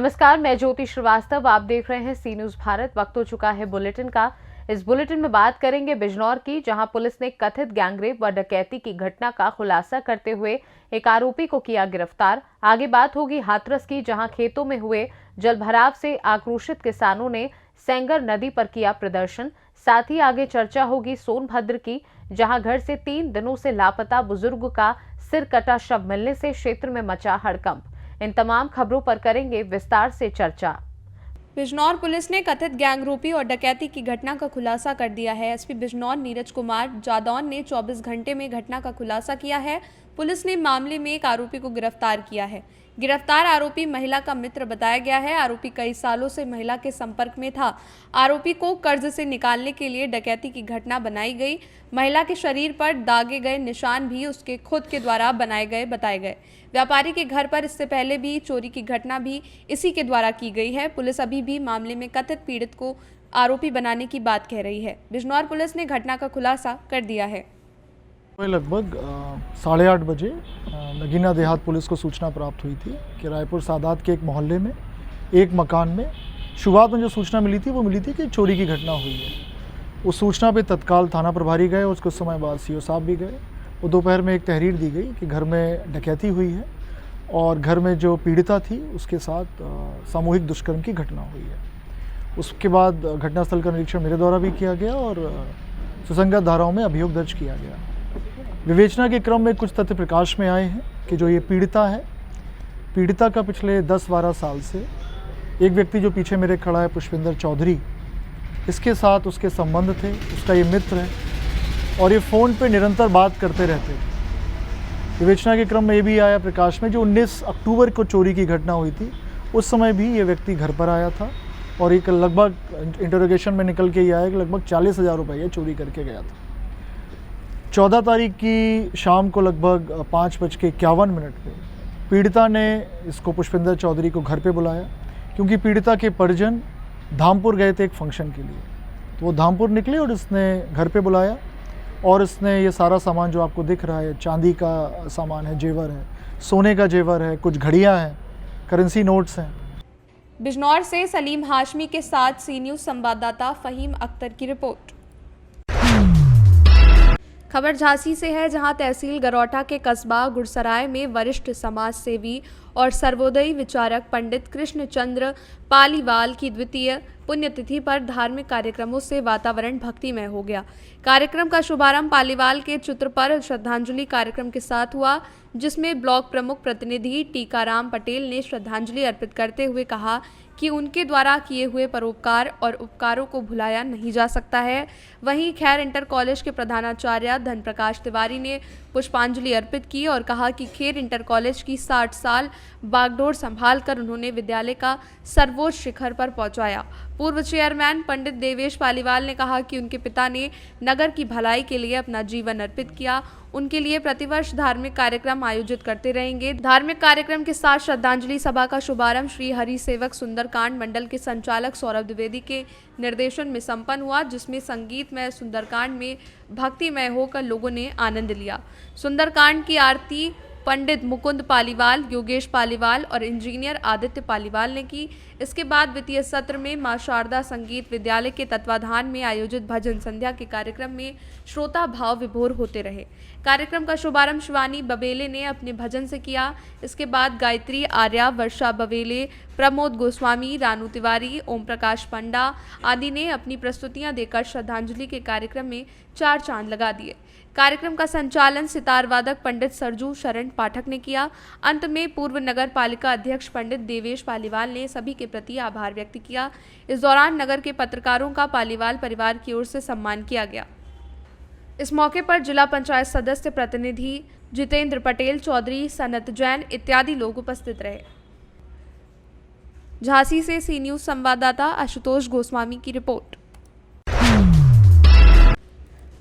नमस्कार, मैं ज्योति श्रीवास्तव। आप देख रहे हैं सी न्यूज भारत। वक्त हो चुका है बुलेटिन का। इस बुलेटिन में बात करेंगे बिजनौर की, जहां पुलिस ने कथित गैंगरेप व डकैती की घटना का खुलासा करते हुए एक आरोपी को किया गिरफ्तार। आगे बात होगी हाथरस की, जहां खेतों में हुए जलभराव से आक्रोशित किसानों ने सेंगर नदी पर किया प्रदर्शन। साथ ही आगे चर्चा होगी सोनभद्र की, जहां घर से 3 दिनों से लापता बुजुर्ग का सिर कटा शव मिलने से क्षेत्र में मचा हड़कंप। इन तमाम खबरों पर करेंगे विस्तार से चर्चा। बिजनौर पुलिस ने कथित गैंगरेपी और डकैती की घटना का खुलासा कर दिया है। एसपी बिजनौर नीरज कुमार जादौन ने 24 घंटे में घटना का खुलासा किया है। पुलिस ने मामले में एक आरोपी को गिरफ्तार किया है। गिरफ्तार आरोपी महिला का मित्र बताया गया है। आरोपी कई सालों से महिला के संपर्क में था। आरोपी को कर्ज से निकालने के लिए डकैती की घटना बनाई गई। महिला के शरीर पर दागे गए निशान भी उसके खुद के द्वारा बनाए गए बताए गए। व्यापारी के घर पर इससे पहले भी चोरी की घटना भी इसी के द्वारा की गई है। पुलिस अभी भी मामले में कथित पीड़ित को आरोपी बनाने की बात कह रही है। बिजनौर पुलिस ने घटना का खुलासा कर दिया है। लगभग 8:30 बजे नगीना देहात पुलिस को सूचना प्राप्त हुई थी कि रायपुर सादात के एक मोहल्ले में एक मकान में शुरुआत में जो सूचना मिली थी वो मिली थी कि चोरी की घटना हुई है। उस सूचना पे तत्काल थाना प्रभारी गए। उसके समय बाद सीओ साहब भी गए। वो दोपहर में एक तहरीर दी गई कि घर में डकैती हुई है और घर में जो पीड़िता थी उसके साथ सामूहिक दुष्कर्म की घटना हुई है। उसके बाद घटनास्थल का निरीक्षण मेरे द्वारा भी किया गया और सुसंगत धाराओं में अभियोग दर्ज किया गया। विवेचना के क्रम में कुछ तथ्य प्रकाश में आए हैं कि जो ये पीड़िता है, पीड़िता का पिछले 10-12 साल से एक व्यक्ति जो पीछे मेरे खड़ा है, पुष्पिंदर चौधरी, इसके साथ उसके संबंध थे। उसका ये मित्र है और ये फ़ोन पे निरंतर बात करते रहते थे। विवेचना के क्रम में ये भी आया प्रकाश में, जो 19 अक्टूबर को चोरी की घटना हुई थी उस समय भी ये व्यक्ति घर पर आया था और एक लगभग इंटरोगेशन में निकल के ये आया कि लगभग 40,000 रुपये ये चोरी करके गया था। 14 तारीख की शाम को लगभग 5:51 पे पीड़िता ने इसको पुष्पिंदर चौधरी को घर पे बुलाया, क्योंकि पीड़िता के परिजन धामपुर गए थे एक फंक्शन के लिए। तो वो धामपुर निकले और इसने घर पे बुलाया और इसने ये सारा सामान जो आपको दिख रहा है, चांदी का सामान है, जेवर है, सोने का जेवर है, कुछ घड़ियाँ हैं, करेंसी नोट्स हैं। बिजनौर से सलीम हाशमी के साथ सी न्यूज संवाददाता फहीम अख्तर की रिपोर्ट। खबर झांसी से है, जहां तहसील गरौठा के कस्बा गुड़सराय में वरिष्ठ समाज सेवी और सर्वोदयी विचारक पंडित कृष्णचंद्र पालीवाल की द्वितीय पुण्यतिथि पर धार्मिक कार्यक्रमों से वातावरण भक्तिमय हो गया। कार्यक्रम का शुभारंभ पालीवाल के चित्र पर श्रद्धांजलि कार्यक्रम के साथ हुआ, जिसमें ब्लॉक प्रमुख प्रतिनिधि टीकाराम पटेल ने श्रद्धांजलि अर्पित करते हुए कहा कि उनके द्वारा किए हुए परोपकार और उपकारों को भुलाया नहीं जा सकता है। वहीं खैर इंटर कॉलेज के प्रधानाचार्य धन प्रकाश तिवारी ने पुष्पांजलि अर्पित की और कहा कि खेर इंटर कॉलेज की 60 साल बागडोर संभालकर उन्होंने विद्यालय का सर्वोच्च शिखर पर पहुंचाया। पूर्व चेयरमैन पंडित देवेश पालीवाल ने कहा कि उनके पिता ने नगर की भलाई के लिए अपना जीवन अर्पित किया। उनके लिए प्रतिवर्ष धार्मिक कार्यक्रम आयोजित करते रहेंगे। धार्मिक कार्यक्रम के साथ श्रद्धांजलि सभा का शुभारंभ श्री हरि सेवक सुंदरकांड मंडल के संचालक सौरभ द्विवेदी के निर्देशन में संपन्न हुआ, जिसमें संगीतमय सुंदरकांड में भक्तिमय होकर लोगों ने आनंद लिया। सुंदरकांड की आरती पंडित मुकुंद पालीवाल, योगेश पालीवाल और इंजीनियर आदित्य पालीवाल ने की। इसके बाद द्वितीय सत्र में मां शारदा संगीत विद्यालय के तत्वाधान में आयोजित भजन संध्या के कार्यक्रम में श्रोता भाव विभोर होते रहे। कार्यक्रम का शुभारंभ शिवानी बबेले ने अपने भजन से किया। इसके बाद गायत्री आर्या, वर्षा बबेले, प्रमोद गोस्वामी, रानू तिवारी, ओम प्रकाश पंडा आदि ने अपनी प्रस्तुतियां देकर श्रद्धांजलि के कार्यक्रम में 4 चांद लगा दिए। कार्यक्रम का संचालन सितार वादक पंडित सरजू शरण पाठक ने किया। अंत में पूर्व नगर पालिका अध्यक्ष पंडित देवेश पालीवाल ने सभी के प्रति आभार व्यक्त किया। इस दौरान नगर के पत्रकारों का पालीवाल परिवार की ओर से सम्मान किया गया। इस मौके पर जिला पंचायत सदस्य प्रतिनिधि जितेंद्र पटेल, चौधरी सनत जैन इत्यादि लोग उपस्थित रहे। झांसी से सी न्यूज संवाददाता आशुतोष गोस्वामी की रिपोर्ट।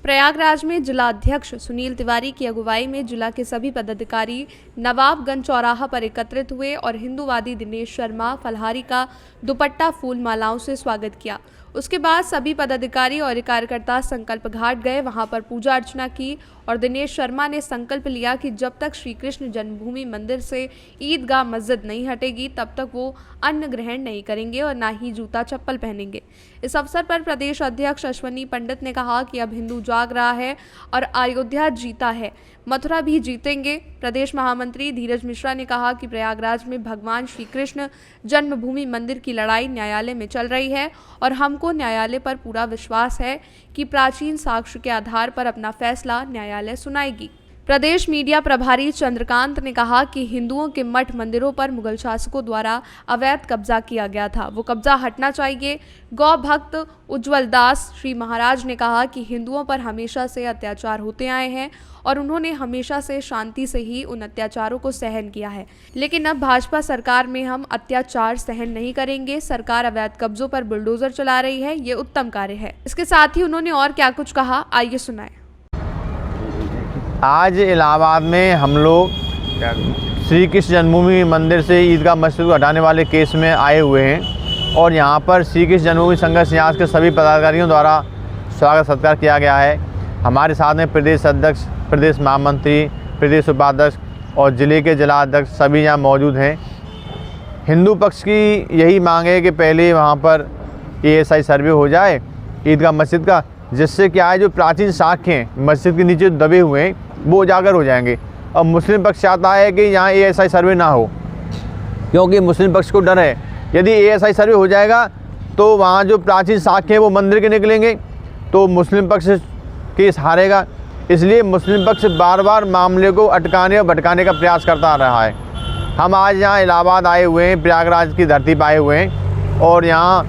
प्रयागराज में जिला अध्यक्ष सुनील तिवारी की अगुवाई में जिला के सभी पदाधिकारी नवाबगंज चौराहा पर एकत्रित हुए और हिंदूवादी दिनेश शर्मा फलहारी का दुपट्टा फूल मालाओं से स्वागत किया। उसके बाद सभी पदाधिकारी और कार्यकर्ता संकल्प घाट गए, वहां पर पूजा अर्चना की और दिनेश शर्मा ने संकल्प लिया कि जब तक श्री कृष्ण जन्मभूमि मंदिर से ईदगाह मस्जिद नहीं हटेगी तब तक वो अन्न ग्रहण नहीं करेंगे और ना ही जूता चप्पल पहनेंगे। इस अवसर पर प्रदेश अध्यक्ष अश्वनी पंडित ने कहा कि अब हिंदू जाग रहा है और अयोध्या जीता है, मथुरा भी जीतेंगे। प्रदेश महामंत्री धीरज मिश्रा ने कहा कि प्रयागराज में भगवान श्री कृष्ण जन्मभूमि मंदिर की लड़ाई न्यायालय में चल रही है और हमको न्यायालय पर पूरा विश्वास है कि प्राचीन साक्ष्य के आधार पर अपना फैसला न्यायालय सुनाएगी। प्रदेश मीडिया प्रभारी चंद्रकांत ने कहा कि हिंदुओं के मठ मंदिरों पर मुगल शासकों द्वारा अवैध कब्जा किया गया था, वो कब्जा हटना चाहिए। गौ भक्त उज्जवल दास श्री महाराज ने कहा कि हिंदुओं पर हमेशा से अत्याचार होते आए हैं और उन्होंने हमेशा से शांति से ही उन अत्याचारों को सहन किया है, लेकिन अब भाजपा सरकार में हम अत्याचार सहन नहीं करेंगे। सरकार अवैध कब्जों पर बुलडोजर चला रही है, ये उत्तम कार्य है। इसके साथ ही उन्होंने और क्या कुछ कहा, आइए सुनाएं। आज इलाहाबाद में हम लोग श्री कृष्ण जन्मभूमि मंदिर से ईदगाह मस्जिद को हटाने वाले केस में आए हुए हैं और यहाँ पर श्री कृष्ण जन्मभूमि संघर्ष न्यास के सभी पदाधिकारियों द्वारा स्वागत सत्कार किया गया है। हमारे साथ में प्रदेश अध्यक्ष, प्रदेश महामंत्री, प्रदेश उपाध्यक्ष और ज़िले के जिलाध्यक्ष सभी यहाँ मौजूद हैं। हिंदू पक्ष की यही मांग है कि पहले वहाँ पर ASI सर्वे हो जाए ईदगाह मस्जिद का, जिससे क्या है जो प्राचीन साक्ष्य हैं मस्जिद के नीचे दबे हुए हैं वो उजागर हो जाएंगे। और मुस्लिम पक्ष चाहता है कि यहाँ ASI सर्वे ना हो, क्योंकि मुस्लिम पक्ष को डर है यदि ASI सर्वे हो जाएगा तो वहाँ जो प्राचीन साक्ष्य हैं वो मंदिर के निकलेंगे तो मुस्लिम पक्ष केस हारेगा। इसलिए मुस्लिम पक्ष बार बार मामले को अटकाने और भटकाने का प्रयास करता आ रहा है। हम आज यहाँ इलाहाबाद आए हुए हैं, प्रयागराज की धरती पर आए हुए हैं और यहाँ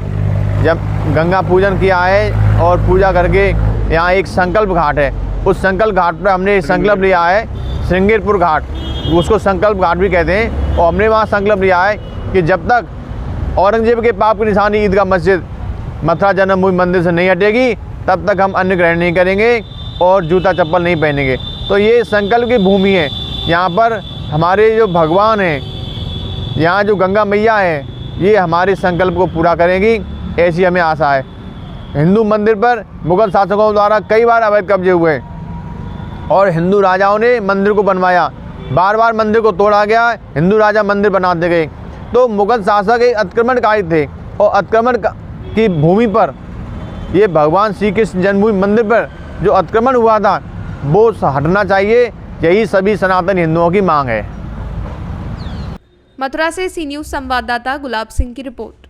जब गंगा पूजन किया है और पूजा करके यहाँ एक संकल्प घाट है, उस संकल्प घाट पर हमने संकल्प लिया है, श्रृंगेरपुर घाट, उसको संकल्प घाट भी कहते हैं। और हमने वहाँ संकल्प लिया है कि जब तक औरंगजेब के पाप की निशानी ईदगाह मस्जिद मथुरा जन्मभूमि मंदिर से नहीं हटेगी तब तक हम अन्न ग्रहण नहीं करेंगे और जूता चप्पल नहीं पहनेंगे। तो ये संकल्प की भूमि है। यहाँ पर हमारे जो भगवान हैं, यहाँ जो गंगा मैया है, ये हमारे संकल्प को पूरा करेंगी, ऐसी हमें आशा है। हिंदू मंदिर पर मुगल शासकों द्वारा कई बार अवैध कब्जे हुए और हिंदू राजाओं ने मंदिर को बनवाया, बार बार मंदिर को तोड़ा गया, हिंदू राजा मंदिर बनाते गए। तो मुगल शासक एक अतिक्रमणकारी थे और अतिक्रमण की भूमि पर ये भगवान श्री कृष्ण जन्मभूमि मंदिर पर जो अतिक्रमण हुआ था वो हटना चाहिए, यही सभी सनातन हिंदुओं की मांग है। मथुरा से सी न्यूज़ संवाददाता गुलाब सिंह की रिपोर्ट।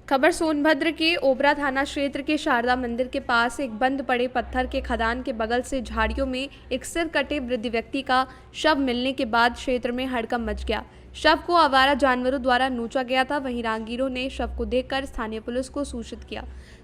खबर सोनभद्र के ओबरा थाना क्षेत्र के शारदा मंदिर के पास एक बंद पड़े पत्थर के खदान के बगल से झाड़ियों में एक सिर कटे वृद्ध व्यक्ति का शव मिलने के बाद क्षेत्र में हड़कंप मच गया। शव को आवारा जानवरों द्वारा नोचा गया था। वहीं राहगीरों ने शव को देखकर स्थानीय पुलिस को सूचित किया।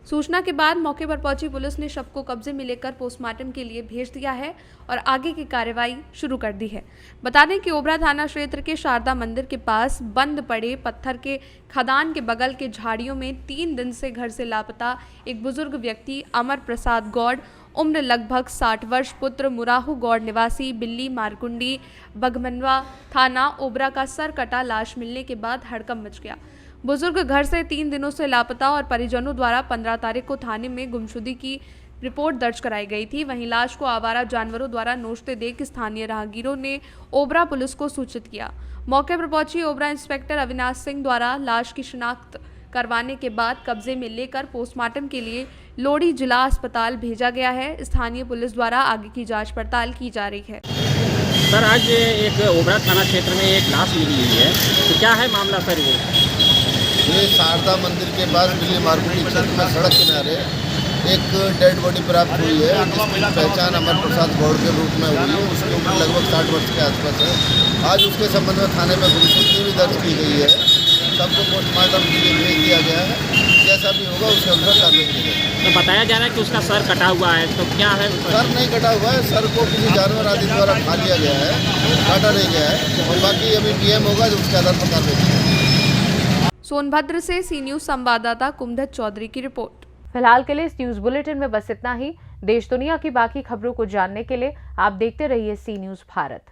सूचना के बाद मौके पर पहुंची पुलिस ने शव को कब्जे में लेकर पोस्टमार्टम के लिए भेज दिया है और आगे की कार्रवाई शुरू कर दी है। बता दें कि ओबरा थाना क्षेत्र के शारदा मंदिर के पास बंद पड़े पत्थर के खदान के बगल के झाड़ियों में 3 दिन से घर से लापता एक बुजुर्ग व्यक्ति अमर प्रसाद गौड़, उम्र लगभग 60 वर्ष, पुत्र मुराहू गौड़ निवासी बिल्ली मारकुंडी बघमनवा थाना ओबरा का सर कटा लाश मिलने के बाद हड़कंप मच गया। बुजुर्ग घर से 3 दिनों से लापता और परिजनों द्वारा 15 तारीख को थाने में गुमशुदगी की रिपोर्ट दर्ज कराई गई थी। वहीं लाश को आवारा जानवरों द्वारा नोचते देख स्थानीय राहगीरों ने ओबरा पुलिस को सूचित किया। मौके पर पहुंची ओबरा इंस्पेक्टर अविनाश सिंह द्वारा लाश की शिनाख्त करवाने के बाद कब्जे में लेकर पोस्टमार्टम के लिए लोड़ी जिला अस्पताल भेजा गया है। स्थानीय पुलिस द्वारा आगे की जांच पड़ताल की जा रही है। सर, आज एक ओबरा थाना क्षेत्र में एक लाश मिली हुई है, तो क्या है मामला सर? ये शारदा मंदिर के पास बिल्ली मार्कुंडी क्षेत्र में सड़क किनारे एक डेड बॉडी प्राप्त हुई है, जिसकी पहचान अमर प्रसाद गौड़ के रूप में हुई है। उसकी उम्र लगभग 60 वर्ष के आसपास है। आज उसके संबंध में थाने में गुमशुदगी भी दर्ज की गई है। सबको पोस्टमार्टम के लिए भेज दिया गया है। जैसा भी होगा उसके अनुसार कार्रवाई की जाएगी। तो बताया जा रहा है कि उसका सर कटा हुआ है, तो क्या है? सर नहीं कटा हुआ है, सर को किसी जानवर आदि द्वारा खा लिया गया है, काटा नहीं गया है। और बाकी अभी PM होगा जो उसके आधार पर कार्रवाई की जाएगी। सोनभद्र से सी न्यूज़ संवाददाता कुमधत चौधरी की रिपोर्ट। फिलहाल के लिए इस न्यूज बुलेटिन में बस इतना ही। देश दुनिया की बाकी खबरों को जानने के लिए आप देखते रहिए सी न्यूज़ भारत।